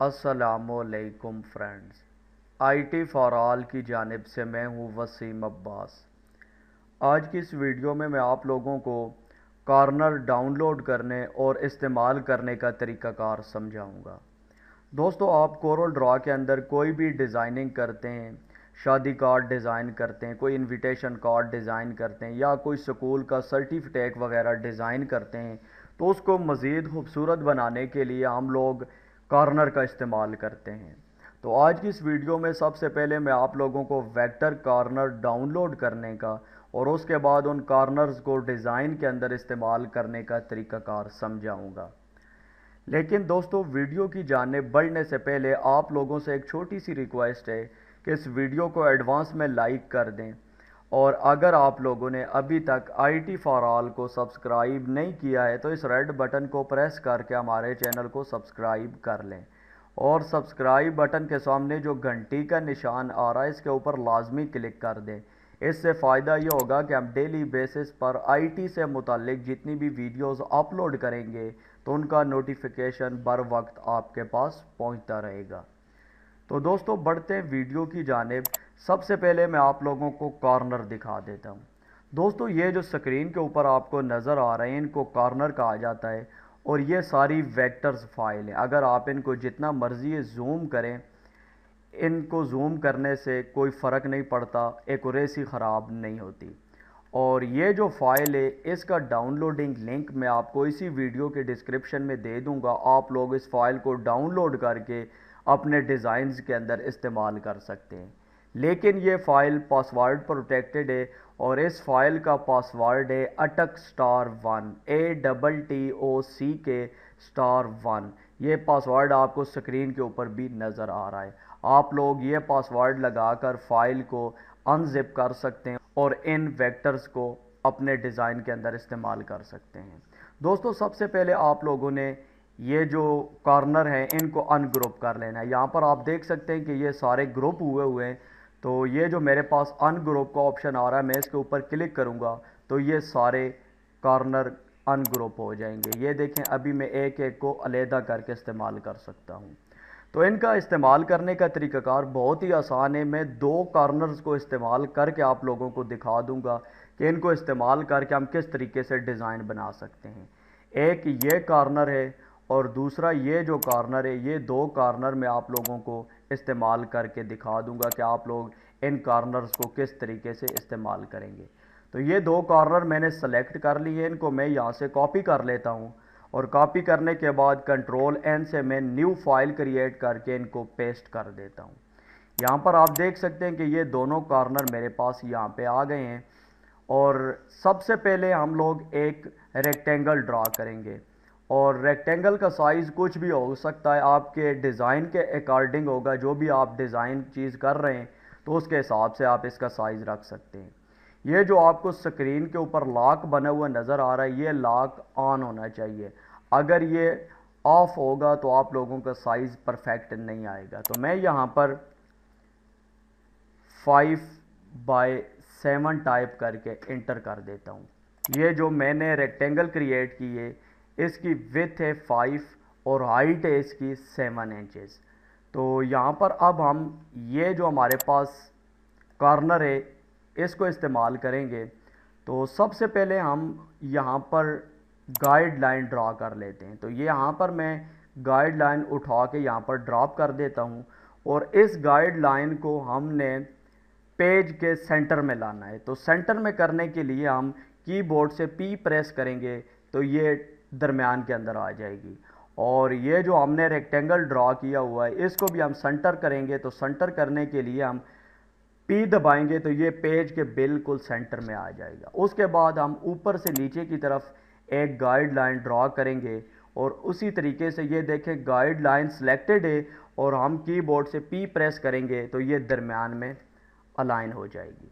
अस्सलामुअलैकुम friends. IT for all की जानिब से मैं हूँ वसीम अब्बास। आज की इस वीडियो में मैं आप लोगों को कॉर्नर डाउनलोड करने और इस्तेमाल करने का तरीक़ाकार समझाऊंगा। दोस्तों, आप कोरल ड्रॉ के अंदर कोई भी डिज़ाइनिंग करते हैं, शादी कार्ड डिज़ाइन करते हैं, कोई इनविटेशन कार्ड डिज़ाइन करते हैं या कोई स्कूल का सर्टिफिकेट वगैरह डिज़ाइन करते हैं, तो उसको मज़ीद खूबसूरत बनाने के लिए हम लोग कॉर्नर का इस्तेमाल करते हैं। तो आज की इस वीडियो में सबसे पहले मैं आप लोगों को वेक्टर कॉर्नर डाउनलोड करने का और उसके बाद उन कॉर्नर्स को डिज़ाइन के अंदर इस्तेमाल करने का तरीक़ाकार समझाऊंगा। लेकिन दोस्तों, वीडियो की जानिब बढ़ने से पहले आप लोगों से एक छोटी सी रिक्वेस्ट है कि इस वीडियो को एडवांस में लाइक कर दें, और अगर आप लोगों ने अभी तक आईटी फॉर ऑल को सब्सक्राइब नहीं किया है तो इस रेड बटन को प्रेस करके हमारे चैनल को सब्सक्राइब कर लें, और सब्सक्राइब बटन के सामने जो घंटी का निशान आ रहा है इसके ऊपर लाजमी क्लिक कर दें। इससे फ़ायदा ये होगा कि हम डेली बेसिस पर आईटी से मुतालिक जितनी भी वीडियोस अपलोड करेंगे तो उनका नोटिफिकेशन बर वक्त आपके पास पहुंचता रहेगा। तो दोस्तों, बढ़ते हैं वीडियो की जानिब। सबसे पहले मैं आप लोगों को कॉर्नर दिखा देता हूं। दोस्तों, ये जो स्क्रीन के ऊपर आपको नज़र आ रहे हैं इनको कॉर्नर कहा जाता है, और ये सारी वेक्टर्स फाइल हैं। अगर आप इनको जितना मर्जी जूम करें, इनको जूम करने से कोई फ़र्क नहीं पड़ता, एक्यूरेसी ख़राब नहीं होती। और ये जो फ़ाइल है इसका डाउनलोडिंग लिंक मैं आपको इसी वीडियो के डिस्क्रिप्शन में दे दूंगा। आप लोग इस फ़ाइल को डाउनलोड करके अपने डिज़ाइंस के अंदर इस्तेमाल कर सकते हैं। लेकिन ये फ़ाइल पासवर्ड प्रोटेक्टेड है, और इस फाइल का पासवर्ड है अटक star one, ATTOCK star one. ये पासवर्ड आपको स्क्रीन के ऊपर भी नज़र आ रहा है। आप लोग ये पासवर्ड लगाकर फ़ाइल को अनजिप कर सकते हैं और इन वेक्टर्स को अपने डिज़ाइन के अंदर इस्तेमाल कर सकते हैं। दोस्तों, सबसे पहले आप लोगों ने ये जो कॉर्नर है इनको अनग्रुप कर लेना है। यहाँ पर आप देख सकते हैं कि ये सारे ग्रुप हुए हुए हैं। तो ये जो मेरे पास अनग्रुप का ऑप्शन आ रहा है, मैं इसके ऊपर क्लिक करूँगा तो ये सारे कॉर्नर अनग्रुप हो जाएंगे। ये देखें, अभी मैं एक एक को अलहदा करके इस्तेमाल कर सकता हूँ। तो इनका इस्तेमाल करने का तरीक़ाकार बहुत ही आसान है। मैं दो कॉर्नर्स को इस्तेमाल करके आप लोगों को दिखा दूंगा कि इनको इस्तेमाल करके हम किस तरीके से डिज़ाइन बना सकते हैं। एक ये कॉर्नर है और दूसरा ये जो कॉर्नर है। ये दो कॉर्नर मैं आप लोगों को इस्तेमाल करके दिखा दूंगा कि आप लोग इन कॉर्नर्स को किस तरीके से इस्तेमाल करेंगे। तो ये दो कॉर्नर मैंने सेलेक्ट कर लिए, इनको मैं यहाँ से कॉपी कर लेता हूँ, और कॉपी करने के बाद Ctrl+N से मैं न्यू फाइल क्रिएट करके इनको पेस्ट कर देता हूँ। यहाँ पर आप देख सकते हैं कि ये दोनों कॉर्नर मेरे पास यहाँ पे आ गए हैं। और सबसे पहले हम लोग एक रेक्टेंगल ड्रा करेंगे, और रेक्टेंगल का साइज़ कुछ भी हो सकता है, आपके डिज़ाइन के अकॉर्डिंग होगा। जो भी आप डिज़ाइन चीज़ कर रहे हैं तो उसके हिसाब से आप इसका साइज़ रख सकते हैं। ये जो आपको स्क्रीन के ऊपर लॉक बना हुआ नज़र आ रहा है, ये लॉक ऑन होना चाहिए। अगर ये ऑफ होगा तो आप लोगों का साइज़ परफेक्ट नहीं आएगा। तो मैं यहाँ पर 5x7 टाइप करके इंटर कर देता हूँ। ये जो मैंने रेक्टेंगल क्रिएट की है इसकी विथ है 5 और हाइट है इसकी 7 इंचेस। तो यहाँ पर अब हम ये जो हमारे पास कॉर्नर है इसको इस्तेमाल करेंगे। तो सबसे पहले हम यहाँ पर गाइडलाइन ड्रा कर लेते हैं। तो ये यहाँ पर मैं गाइडलाइन उठा के यहाँ पर ड्रॉप कर देता हूँ, और इस गाइडलाइन को हमने पेज के सेंटर में लाना है। तो सेंटर में करने के लिए हम कीबोर्ड से P प्रेस करेंगे तो ये दरमियान के अंदर आ जाएगी। और ये जो हमने रेक्टेंगल ड्रा किया हुआ है इसको भी हम सेंटर करेंगे। तो सेंटर करने के लिए हम P दबाएंगे तो ये पेज के बिल्कुल सेंटर में आ जाएगा। उसके बाद हम ऊपर से नीचे की तरफ एक गाइडलाइन ड्रा करेंगे, और उसी तरीके से ये देखें गाइडलाइन सिलेक्टेड है, और हम कीबोर्ड से P प्रेस करेंगे तो ये दरमियान में अलाइन हो जाएगी।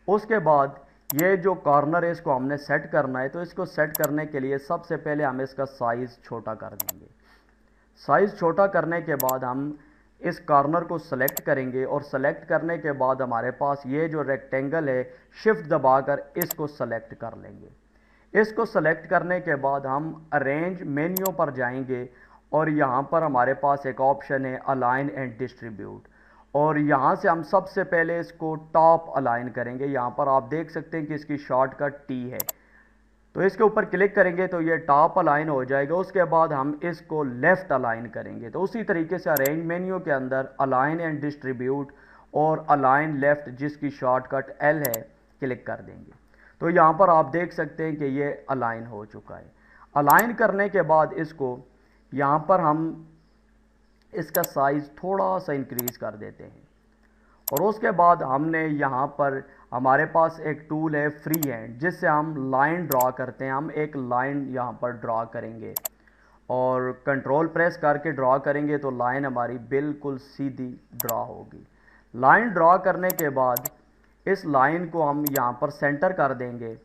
उसके बाद ये जो कॉर्नर है इसको हमने सेट करना है। तो इसको सेट करने के लिए सबसे पहले हम इसका साइज़ छोटा कर देंगे। साइज़ छोटा करने के बाद हम इस कॉर्नर को सेलेक्ट करेंगे, और सेलेक्ट करने के बाद हमारे पास ये जो रेक्टेंगल है शिफ्ट दबाकर इसको सेलेक्ट कर लेंगे। इसको सेलेक्ट करने के बाद हम अरेंज मेन्यू पर जाएंगे, और यहाँ पर हमारे पास एक ऑप्शन है अलाइन एंड डिस्ट्रीब्यूट, और यहाँ से हम सबसे पहले इसको टॉप अलाइन करेंगे। यहाँ पर आप देख सकते हैं कि इसकी शॉर्टकट टी है, तो इसके ऊपर क्लिक करेंगे तो ये टॉप अलाइन हो जाएगा। उसके बाद हम इसको लेफ़्ट अलाइन करेंगे, तो उसी तरीके से अरेंज मेन्यू के अंदर अलाइन एंड डिस्ट्रीब्यूट और अलाइन लेफ़्ट जिसकी शॉर्टकट एल है क्लिक कर देंगे। तो यहाँ पर आप देख सकते हैं कि ये अलाइन हो चुका है। अलाइन करने के बाद इसको यहाँ पर हम इसका साइज़ थोड़ा सा इंक्रीज़ कर देते हैं, और उसके बाद हमने यहाँ पर हमारे पास एक टूल है फ्री हैंड जिससे हम लाइन ड्रा करते हैं। हम एक लाइन यहाँ पर ड्रा करेंगे और कंट्रोल प्रेस करके ड्रा करेंगे तो लाइन हमारी बिल्कुल सीधी ड्रा होगी। लाइन ड्रा करने के बाद इस लाइन को हम यहाँ पर सेंटर कर देंगे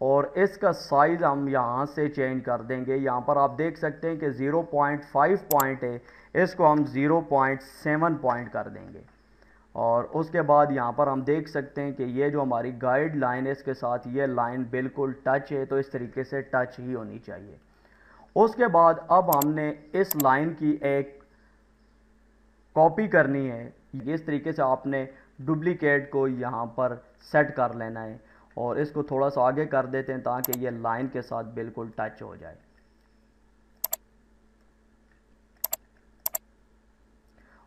और इसका साइज़ हम यहाँ से चेंज कर देंगे। यहाँ पर आप देख सकते हैं कि 0.5 पॉइंट है, इसको हम 0.7 पॉइंट कर देंगे। और उसके बाद यहाँ पर हम देख सकते हैं कि ये जो हमारी गाइड लाइन है इसके साथ ये लाइन बिल्कुल टच है, तो इस तरीके से टच ही होनी चाहिए। उसके बाद अब हमने इस लाइन की एक कॉपी करनी है। इस तरीके से आपने डुप्लीकेट को यहाँ पर सेट कर लेना है और इसको थोड़ा सा आगे कर देते हैं ताकि ये लाइन के साथ बिल्कुल टच हो जाए।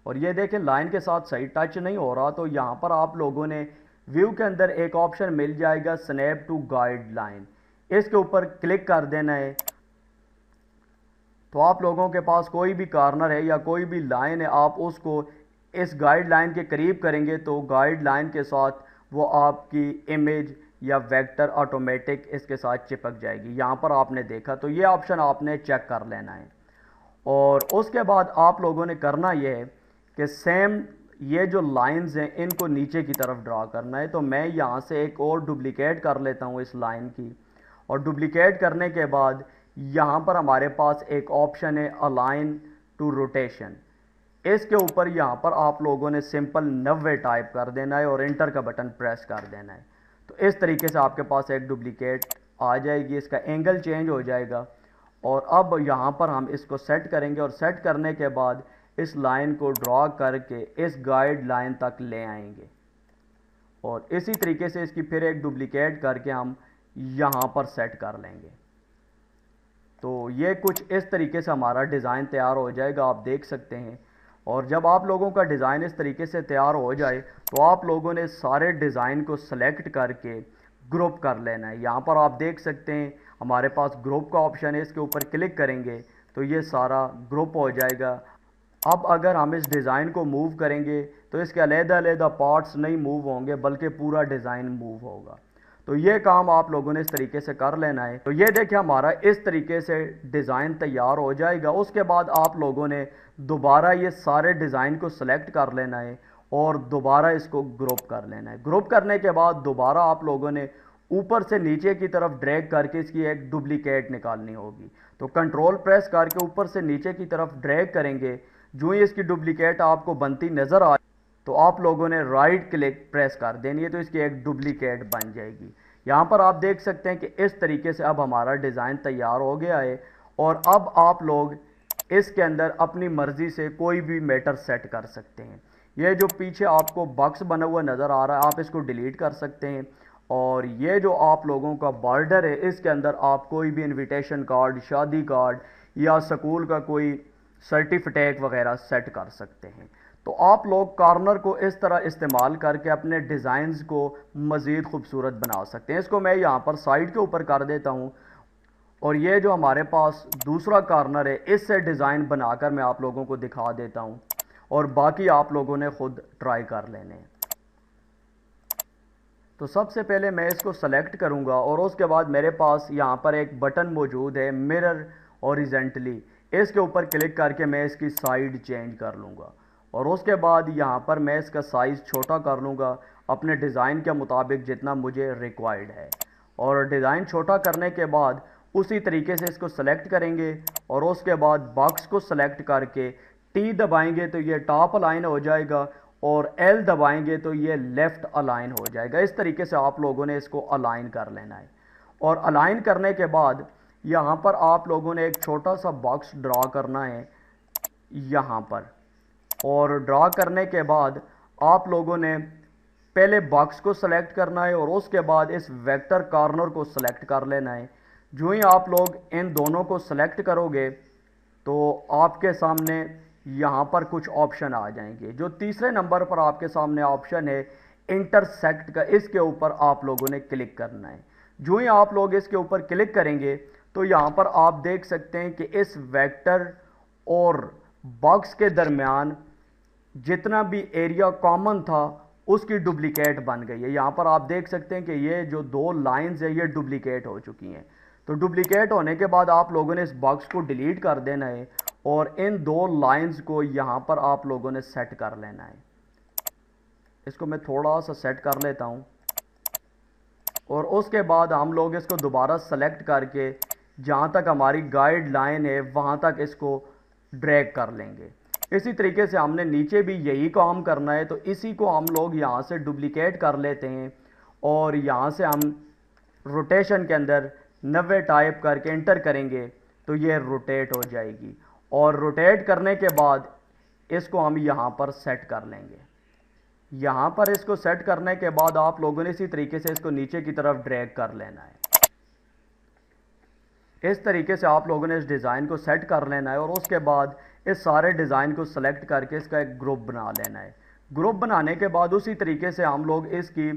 और ये देखें लाइन के साथ सही टच नहीं हो रहा, तो यहाँ पर आप लोगों ने व्यू के अंदर एक ऑप्शन मिल जाएगा स्नैप टू गाइड लाइन, इसके ऊपर क्लिक कर देना है। तो आप लोगों के पास कोई भी कॉर्नर है या कोई भी लाइन है, आप उसको इस गाइड लाइन के करीब करेंगे तो गाइड लाइन के साथ वो आपकी इमेज या वेक्टर ऑटोमेटिक इसके साथ चिपक जाएगी। यहाँ पर आपने देखा, तो ये ऑप्शन आपने चेक कर लेना है। और उसके बाद आप लोगों ने करना ये है कि सेम ये जो लाइंस हैं इनको नीचे की तरफ ड्रा करना है। तो मैं यहाँ से एक और डुप्लीकेट कर लेता हूँ इस लाइन की, और डुप्लीकेट करने के बाद यहाँ पर हमारे पास एक ऑप्शन है अलाइन टू रोटेशन, इसके ऊपर यहाँ पर आप लोगों ने सिंपल 90 टाइप कर देना है और इंटर का बटन प्रेस कर देना है। तो इस तरीके से आपके पास एक डुप्लीकेट आ जाएगी, इसका एंगल चेंज हो जाएगा। और अब यहाँ पर हम इसको सेट करेंगे और सेट करने के बाद इस लाइन को ड्रॉ करके इस गाइड लाइन तक ले आएंगे और इसी तरीके से इसकी फिर एक डुप्लीकेट करके हम यहाँ पर सेट कर लेंगे। तो ये कुछ इस तरीके से हमारा डिज़ाइन तैयार हो जाएगा, आप देख सकते हैं। और जब आप लोगों का डिज़ाइन इस तरीके से तैयार हो जाए तो आप लोगों ने सारे डिज़ाइन को सेलेक्ट करके ग्रुप कर लेना है। यहाँ पर आप देख सकते हैं हमारे पास ग्रुप का ऑप्शन है, इसके ऊपर क्लिक करेंगे तो ये सारा ग्रुप हो जाएगा। अब अगर हम इस डिज़ाइन को मूव करेंगे तो इसके अलग-अलग पार्ट्स नहीं मूव होंगे बल्कि पूरा डिज़ाइन मूव होगा। तो ये काम आप लोगों ने इस तरीके से कर लेना है। तो ये देखिए हमारा इस तरीके से डिज़ाइन तैयार हो जाएगा। उसके बाद आप लोगों ने दोबारा ये सारे डिज़ाइन को सिलेक्ट कर लेना है और दोबारा इसको ग्रुप कर लेना है। ग्रुप करने के बाद दोबारा आप लोगों ने ऊपर से नीचे की तरफ ड्रैग करके इसकी एक डुप्लीकेट निकालनी होगी। तो कंट्रोल प्रेस करके ऊपर से नीचे की तरफ ड्रैग करेंगे, जो ही इसकी डुप्लीकेट आपको बनती नज़र आ तो आप लोगों ने राइट क्लिक प्रेस कर देनी है, तो इसकी एक डुप्लीकेट बन जाएगी। यहाँ पर आप देख सकते हैं कि इस तरीके से अब हमारा डिज़ाइन तैयार हो गया है। और अब आप लोग इसके अंदर अपनी मर्ज़ी से कोई भी मैटर सेट कर सकते हैं। ये जो पीछे आपको बॉक्स बना हुआ नज़र आ रहा है आप इसको डिलीट कर सकते हैं। और ये जो आप लोगों का बॉर्डर है इसके अंदर आप कोई भी इनविटेशन कार्ड, शादी कार्ड या स्कूल का कोई सर्टिफिकेट वगैरह सेट कर सकते हैं। तो आप लोग कॉर्नर को इस तरह इस्तेमाल करके अपने डिज़ाइंस को मज़ीद खूबसूरत बना सकते हैं। इसको मैं यहाँ पर साइड के ऊपर कर देता हूँ और ये जो हमारे पास दूसरा कॉर्नर है इससे डिज़ाइन बनाकर मैं आप लोगों को दिखा देता हूँ और बाकी आप लोगों ने खुद ट्राई कर लेने हैं। तो सबसे पहले मैं इसको सेलेक्ट करूँगा और उसके बाद मेरे पास यहाँ पर एक बटन मौजूद है मिरर हॉरिजॉन्टली, इसके ऊपर क्लिक करके मैं इसकी साइड चेंज कर लूँगा और उसके बाद यहाँ पर मैं इसका साइज़ छोटा कर लूँगा अपने डिज़ाइन के मुताबिक जितना मुझे रिक्वायर्ड है। और डिज़ाइन छोटा करने के बाद उसी तरीके से इसको सेलेक्ट करेंगे और उसके बाद बॉक्स को सेलेक्ट करके टी दबाएंगे तो ये टॉप अलाइन हो जाएगा और एल दबाएंगे तो ये लेफ़्ट अलाइन हो जाएगा। इस तरीके से आप लोगों ने इसको अलाइन कर लेना है। और अलाइन करने के बाद यहाँ पर आप लोगों ने एक छोटा सा बॉक्स ड्रा करना है यहाँ पर। और ड्रा करने के बाद आप लोगों ने पहले बॉक्स को सेलेक्ट करना है और उसके बाद इस वेक्टर कॉर्नर को सेलेक्ट कर लेना है। जो ही आप लोग इन दोनों को सेलेक्ट करोगे तो आपके सामने यहाँ पर कुछ ऑप्शन आ जाएंगे। जो तीसरे नंबर पर आपके सामने ऑप्शन है इंटरसेक्ट का, इसके ऊपर आप लोगों ने क्लिक करना है। जो ही आप लोग इसके ऊपर क्लिक करेंगे तो यहाँ पर आप देख सकते हैं कि इस वेक्टर और बॉक्स के दरमियान जितना भी एरिया कॉमन था उसकी डुप्लीकेट बन गई है। यहाँ पर आप देख सकते हैं कि ये जो दो लाइंस है ये डुप्लीकेट हो चुकी हैं। तो डुप्लीकेट होने के बाद आप लोगों ने इस बॉक्स को डिलीट कर देना है और इन दो लाइंस को यहाँ पर आप लोगों ने सेट कर लेना है। इसको मैं थोड़ा सा सेट कर लेता हूँ और उसके बाद हम लोग इसको दोबारा सेलेक्ट करके जहाँ तक हमारी गाइड लाइन है वहाँ तक इसको ड्रैग कर लेंगे। इसी तरीके से हमने नीचे भी यही काम करना है। तो इसी को हम लोग यहाँ से डुप्लीकेट कर लेते हैं और यहाँ से हम रोटेशन के अंदर 90 टाइप करके एंटर करेंगे तो ये रोटेट हो जाएगी। और रोटेट करने के बाद इसको हम यहाँ पर सेट कर लेंगे। यहाँ पर इसको सेट करने के बाद आप लोगों ने इसी तरीके से इसको नीचे की तरफ ड्रैग कर लेना है। इस तरीके से आप लोगों ने इस डिज़ाइन को सेट कर लेना है और उसके बाद इस सारे डिज़ाइन को सेलेक्ट करके इसका एक ग्रुप बना लेना है। ग्रुप बनाने के बाद उसी तरीके से हम लोग इसकी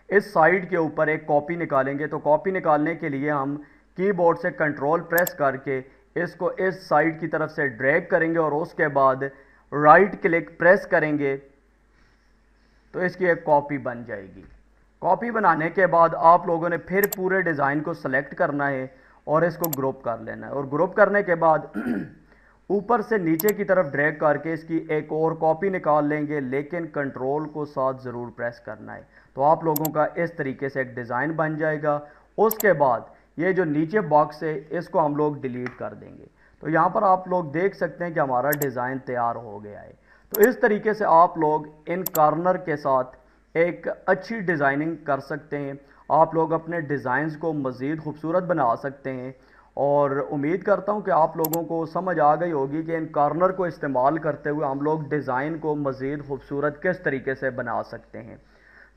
इस साइड के ऊपर एक कॉपी निकालेंगे। तो कॉपी निकालने के लिए हम कीबोर्ड से कंट्रोल प्रेस करके इसको इस साइड की तरफ से ड्रैग करेंगे और उसके बाद राइट क्लिक प्रेस करेंगे तो इसकी एक कॉपी बन जाएगी। कॉपी बनाने के बाद आप लोगों ने फिर पूरे डिज़ाइन को सेलेक्ट करना है और इसको ग्रुप कर लेना है। और ग्रुप करने के बाद ऊपर से नीचे की तरफ ड्रैग करके इसकी एक और कॉपी निकाल लेंगे, लेकिन कंट्रोल को साथ ज़रूर प्रेस करना है। तो आप लोगों का इस तरीके से एक डिज़ाइन बन जाएगा। उसके बाद ये जो नीचे बॉक्स है इसको हम लोग डिलीट कर देंगे। तो यहाँ पर आप लोग देख सकते हैं कि हमारा डिज़ाइन तैयार हो गया है। तो इस तरीके से आप लोग इन कॉर्नर के साथ एक अच्छी डिज़ाइनिंग कर सकते हैं। आप लोग अपने डिज़ाइंस को मज़ीद खूबसूरत बना सकते हैं और उम्मीद करता हूं कि आप लोगों को समझ आ गई होगी कि इन कॉर्नर को इस्तेमाल करते हुए हम लोग डिज़ाइन को मज़ीद खूबसूरत किस तरीके से बना सकते हैं।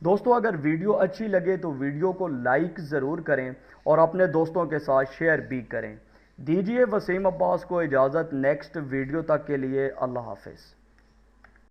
दोस्तों, अगर वीडियो अच्छी लगे तो वीडियो को लाइक ज़रूर करें और अपने दोस्तों के साथ शेयर भी करें। दीजिए वसीम अब्बास को इजाज़त। नेक्स्ट वीडियो तक के लिए अल्लाह हाफ़िज़।